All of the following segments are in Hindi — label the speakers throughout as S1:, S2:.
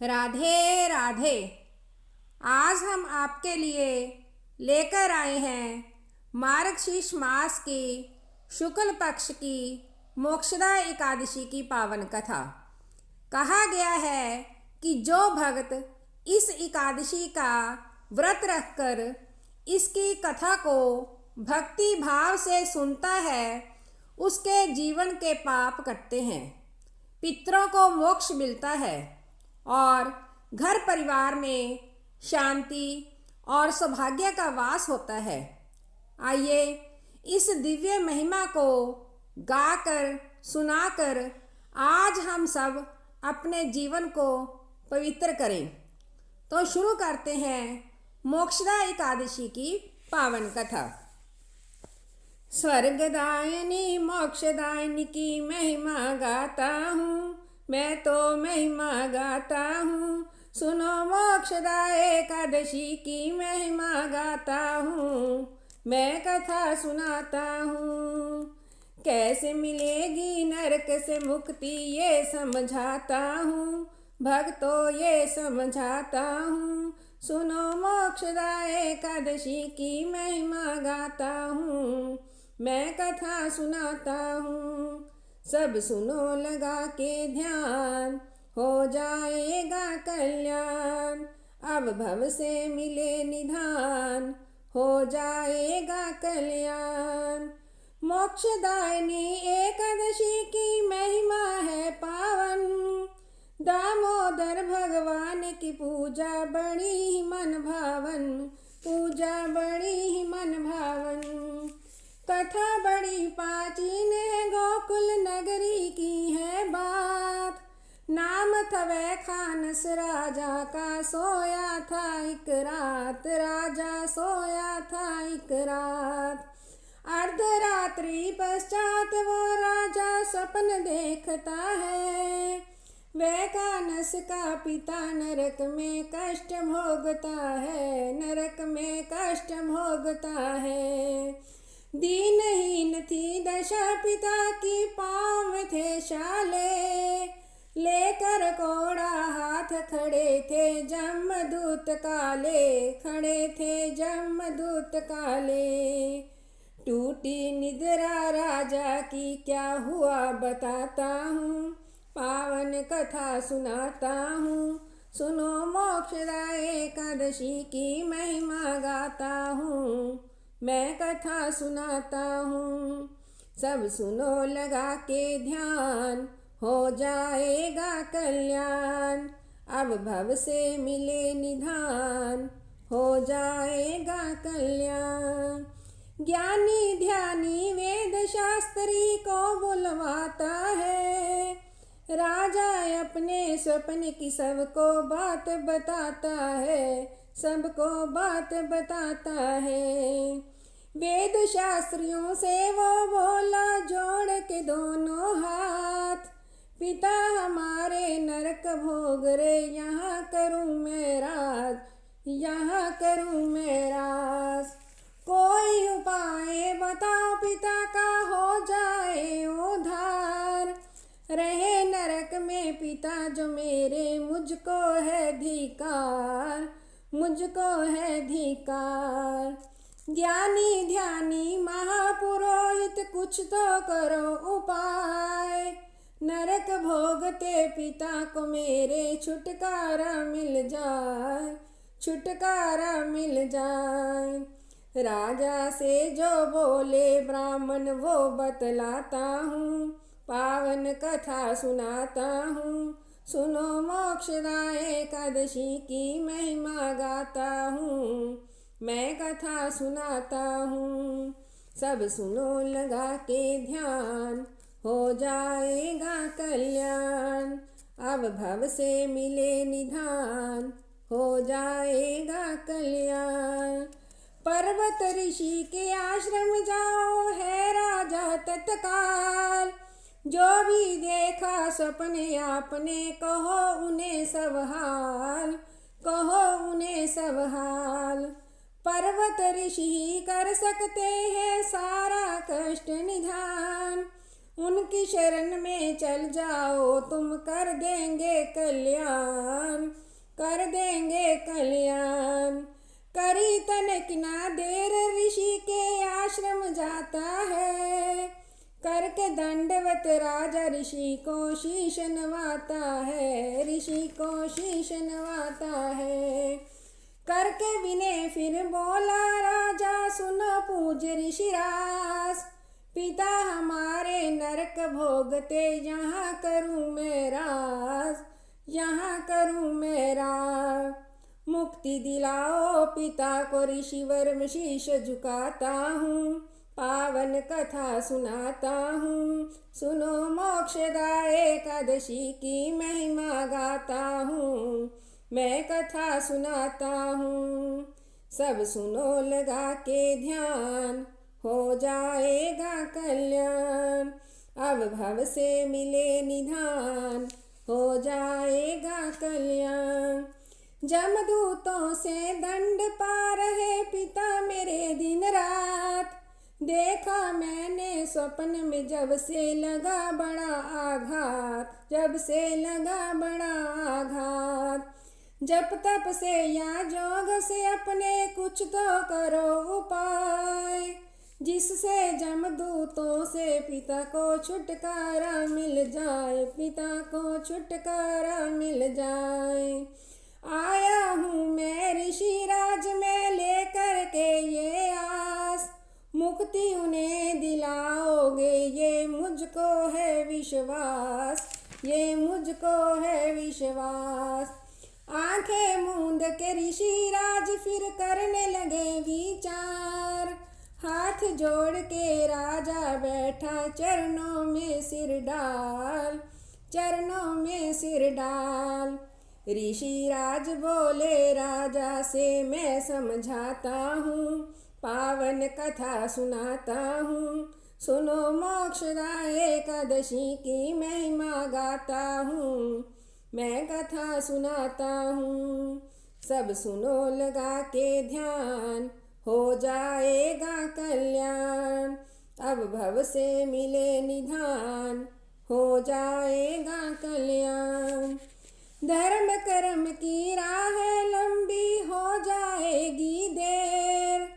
S1: राधे राधे। आज हम आपके लिए लेकर आए हैं मार्गशीर्ष मास की शुक्ल पक्ष की मोक्षदा एकादशी की पावन कथा। कहा गया है कि जो भक्त इस एकादशी का व्रत रखकर इसकी कथा को भक्ति भाव से सुनता है उसके जीवन के पाप कटते हैं, पितरों को मोक्ष मिलता है और घर परिवार में शांति और सौभाग्य का वास होता है। आइए इस दिव्य महिमा को गाकर सुनाकर आज हम सब अपने जीवन को पवित्र करें। तो शुरू करते हैं मोक्षदा एकादशी की पावन कथा। स्वर्गदायिनी मोक्षदायिनी की महिमा गाता हूँ, मैं तो महिमा गाता हूँ। सुनो मोक्षदा एकादशी की महिमा गाता हूँ, मैं कथा सुनाता हूँ। कैसे मिलेगी नरक से मुक्ति ये समझाता हूँ, भक्तों ये समझाता हूँ। सुनो मोक्षदा एकादशी की महिमा गाता हूँ, मैं कथा सुनाता हूँ। सब सुनो लगा के ध्यान, हो जाएगा कल्याण। अब भव से मिले निधान, हो जाएगा कल्याण। मोक्षदायिनी एकादशी की महिमा है पावन, दामोदर भगवान की पूजा बड़ी ही मन भावन, पूजा बड़ी ही मन भावन। कथा बड़ी प्राचीन है, गोकुल नगरी की है बात। नाम था वह खानस राजा का, सोया था एक रात, राजा सोया था एक रात। अर्धरात्रि पश्चात वो राजा स्वप्न देखता है, वह कानस का पिता नरक में कष्ट भोगता है, नरक में कष्ट भोगता है। दीनहीन थी दशा पिता की, पाँव में थे शाले, लेकर कोड़ा हाथ खड़े थे जमदूत काले, खड़े थे जमदूत काले। टूटी निद्रा राजा की, क्या हुआ बताता हूँ, पावन कथा सुनाता हूँ। सुनो मोक्षदा एकादशी की महिमा गाता हूँ, मैं कथा सुनाता हूँ। सब सुनो लगा के ध्यान, हो जाएगा कल्याण। अब भव से मिले निधान, हो जाएगा कल्याण। ज्ञानी ध्यानी वेद शास्त्री को बुलवाता है, राजा अपने स्वप्न की सबको बात बताता है, सबको बात बताता है। वेद शास्त्रियों से वो बोला जोड़ के दोनों हाथ, पिता हमारे नरक भोग रे, यहाँ करूँ मैं राज, यहाँ करूँ मैं राज। कोई उपाय बताओ पिता का हो जाए उद्धार, रहे नरक में पिता जो मेरे, मुझको है धिकार, मुझको है धिकार। ज्ञानी ध्यानी महापुरोहित कुछ तो करो उपाय, नरक भोगते पिता को मेरे छुटकारा मिल जाए, छुटकारा मिल जाए। राजा से जो बोले ब्राह्मण वो बतलाता हूँ, पावन कथा सुनाता हूँ। सुनो मोक्षदा एकादशी की महिमा गाता हूँ, मैं कथा सुनाता हूँ। सब सुनो लगा के ध्यान, हो जाएगा कल्याण। अब भव से मिले निधान, हो जाएगा कल्याण। पर्वत ऋषि के आश्रम जाओ है राजा तत्काल, जो भी देखा सपने आपने, कहो उन्हें सब हाल, कहो उन्हें सब हाल। पर्वत ऋषि कर सकते हैं सारा कष्ट निधान, उनकी शरण में चल जाओ तुम, कर देंगे कल्याण, कर देंगे कल्याण। करी तनिक ना देर ऋषि के आश्रम जाता है, करके दंडवत राजा ऋषि को शीश नवाता है, ऋषि को शीश नवाता है। करके विनय फिर बोला राजा, सुनो पूज्य ऋषिराज, पिता हमारे नरक भोगते, यहाँ करूँ मैं राज, यहाँ करूँ मैं राज। मुक्ति दिलाओ पिता को ऋषिवर में शीश झुकाता हूँ, पावन कथा सुनाता हूँ। सुनो मोक्षदा एकादशी की महिमा गाता हूँ, मैं कथा सुनाता हूँ। सब सुनो लगा के ध्यान, हो जाएगा कल्याण। अब भव से मिले निधान, हो जाएगा कल्याण। जमदूतों से दंड पा रहे पिता मेरे दिन रात, देखा मैंने स्वप्न में जब से लगा बड़ा आघात, जब से लगा बड़ा आघात। जप तप से या जोग से अपने कुछ तो करो उपाय, जिससे जमदूतों से पिता को छुटकारा मिल जाए, पिता को छुटकारा मिल जाए। आया हूँ मैं ऋषिराज में लेकर के ये आस, मुक्ति उन्हें दिलाओगे ये मुझको है विश्वास, ये मुझको है विश्वास। आंखें मूंद के ऋषिराज फिर करने लगे विचार, हाथ जोड़ के राजा बैठा चरणों में सिर डाल, चरणों में सिर डाल। ऋषिराज बोले राजा से मैं समझाता हूँ, पावन कथा सुनाता हूँ। सुनो मोक्षदा एकादशी की महिमा गाता हूँ, मैं कथा सुनाता हूँ। सब सुनो लगा के ध्यान, हो जाएगा कल्याण। अब भव से मिले निधान, हो जाएगा कल्याण। धर्म कर्म की राह लंबी हो जाएगी देर,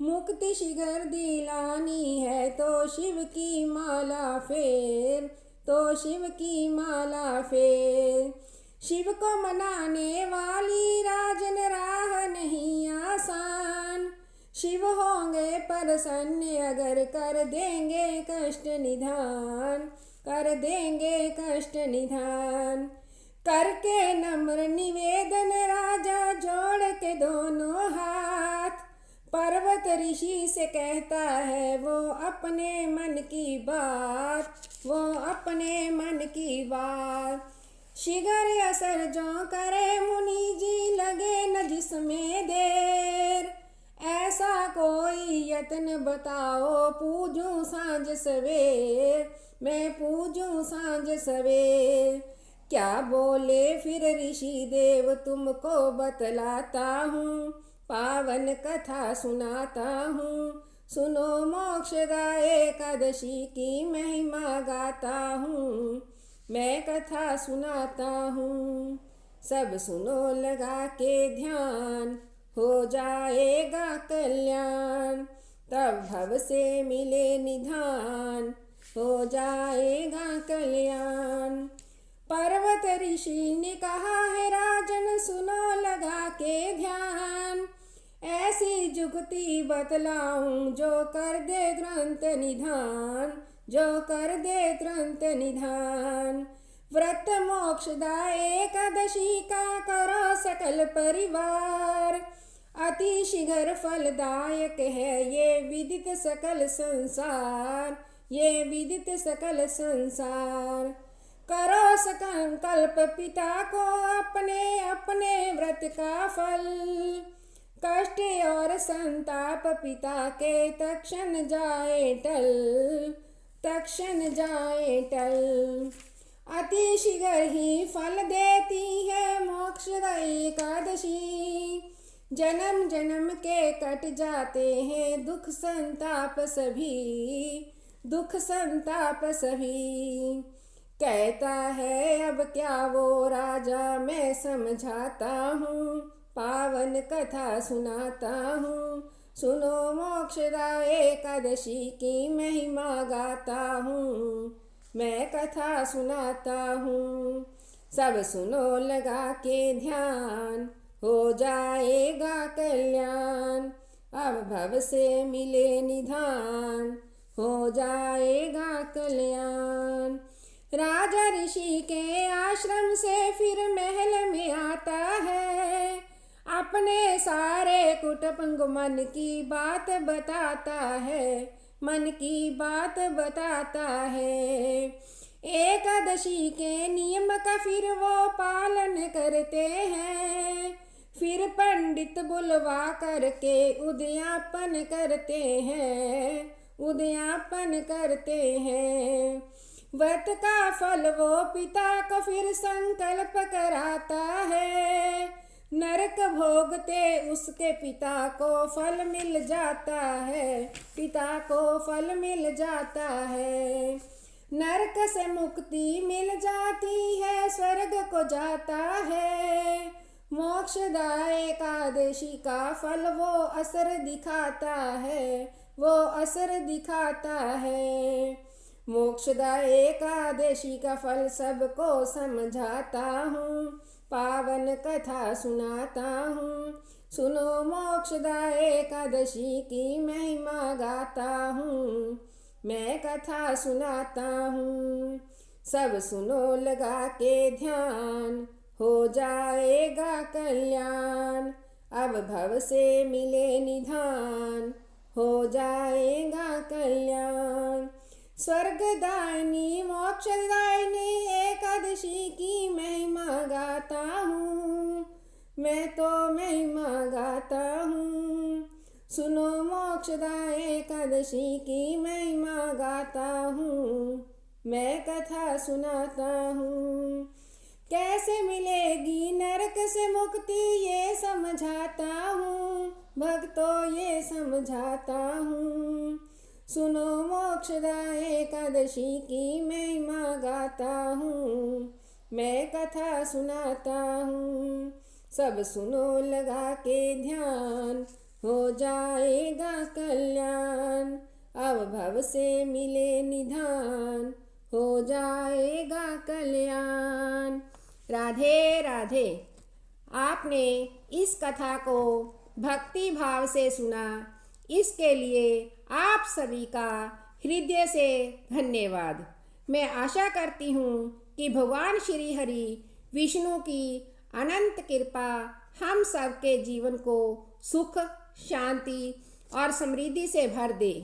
S1: मुक्ति शीघ्र दिलानी है तो शिव की माला फेर, तो शिव की माला फेर। शिव को मनाने वाली राजन राह नहीं आसान, शिव होंगे प्रसन्न अगर कर देंगे कष्ट निधान, कर देंगे कष्ट निधान। करके नम्र निवेदन राजा जोड़ के दोनों हाथ, पर्वत ऋषि से कहता है वो अपने मन की बात, वो अपने मन की बात। शीघ्र असर जो करे मुनि जी लगे न जिसमें देर, ऐसा कोई यत्न बताओ पूजूं सांझ सवेर, मैं पूजूं सांझ सवेर। क्या बोले फिर ऋषि देव तुमको बतलाता हूँ, पावन कथा सुनाता हूँ। सुनो मोक्षदा एकादशी की महिमा गाता हूँ, मैं कथा सुनाता हूँ। सब सुनो लगा के ध्यान, हो जाएगा कल्याण। तब भव से मिले निधान, हो जाएगा कल्याण। पर्वत ऋषि ने कहा है राजन सुनो लगा के ध्यान, ऐसी जुगति बतलाऊं जो कर दे तुरंत निधान, जो कर दे तुरंत निधान। व्रत मोक्षदा एकादशी का करो सकल परिवार, अति शीघ्र फलदायक है ये विदित सकल संसार, ये विदित सकल संसार। करो संकल्प पिता को अपने अपने व्रत का फल, कष्ट और संताप पिता के तक्षण जाए टल, तक्षण जाए टल। अति शीघ्र ही फल देती है मोक्षदा एकादशी, जन्म जन्म के कट जाते हैं दुख संताप सभी, दुख संताप सभी। कहता है अब क्या वो राजा, मैं समझाता हूँ, पावन कथा सुनाता हूँ। सुनो मोक्षदा एकादशी की महिमा गाता हूँ, मैं कथा सुनाता हूँ। सब सुनो लगा के ध्यान, हो जाएगा कल्याण। अब भव से मिले निधान, हो जाएगा कल्याण। राजा ऋषि के आश्रम से फिर महल में आता है, अपने सारे कुटुंब मन की बात बताता है, मन की बात बताता है। एकादशी के नियम का फिर वो पालन करते हैं, फिर पंडित बुलवा करके उद्यापन करते हैं, उद्यापन करते हैं। व्रत का फल वो पिता को फिर संकल्प कराता है, नरक भोगते उसके पिता को फल मिल जाता है, पिता को फल मिल जाता है। नरक से मुक्ति मिल जाती है, स्वर्ग को जाता है। मोक्षदा एकादशी का फल वो असर दिखाता है, वो असर दिखाता है। मोक्षदा एकादशी का फल सबको समझाता हूँ, पावन कथा सुनाता हूँ। सुनो मोक्षदा एकादशी की महिमा गाता हूँ, मैं कथा सुनाता हूँ। सब सुनो लगा के ध्यान, हो जाएगा कल्याण। अब भव से मिले निधान, हो जाएगा कल्याण। स्वर्गदायिनी मोक्षदायिनी एकादशी की महिमा गाता हूँ, मैं तो महिमा गाता हूँ। सुनो मोक्षदा एकादशी की महिमा गाता हूँ, मैं कथा सुनाता हूँ। कैसे मिलेगी नरक से मुक्ति ये समझाता हूँ, भक्तों ये समझाता हूँ। सुनो मोक्षदा एकादशी की महिमा गाता हूँ, मैं कथा सुनाता हूँ। सब सुनो लगा के ध्यान, हो जाएगा कल्याण। अब भव से मिले निधान, हो जाएगा कल्याण। राधे राधे। आपने इस कथा को भक्ति भाव से सुना, इसके लिए आप सभी का हृदय से धन्यवाद। मैं आशा करती हूँ कि भगवान श्री हरि विष्णु की अनंत कृपा हम सबके जीवन को सुख, शांति और समृद्धि से भर दे।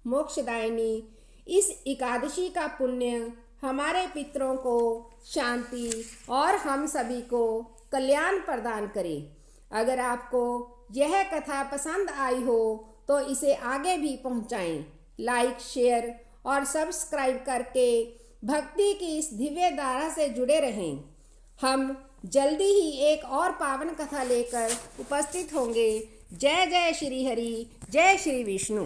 S1: मोक्षदायिनी इस एकादशी का पुण्य हमारे पितरों को शांति और हम सभी को कल्याण प्रदान करे। अगर आपको यह कथा पसंद आई हो तो इसे आगे भी पहुंचाएं। लाइक, शेयर और सब्सक्राइब करके भक्ति की इस दिव्य धारा से जुड़े रहें। हम जल्दी ही एक और पावन कथा लेकर उपस्थित होंगे। जय जय श्री हरि, जय श्री विष्णु।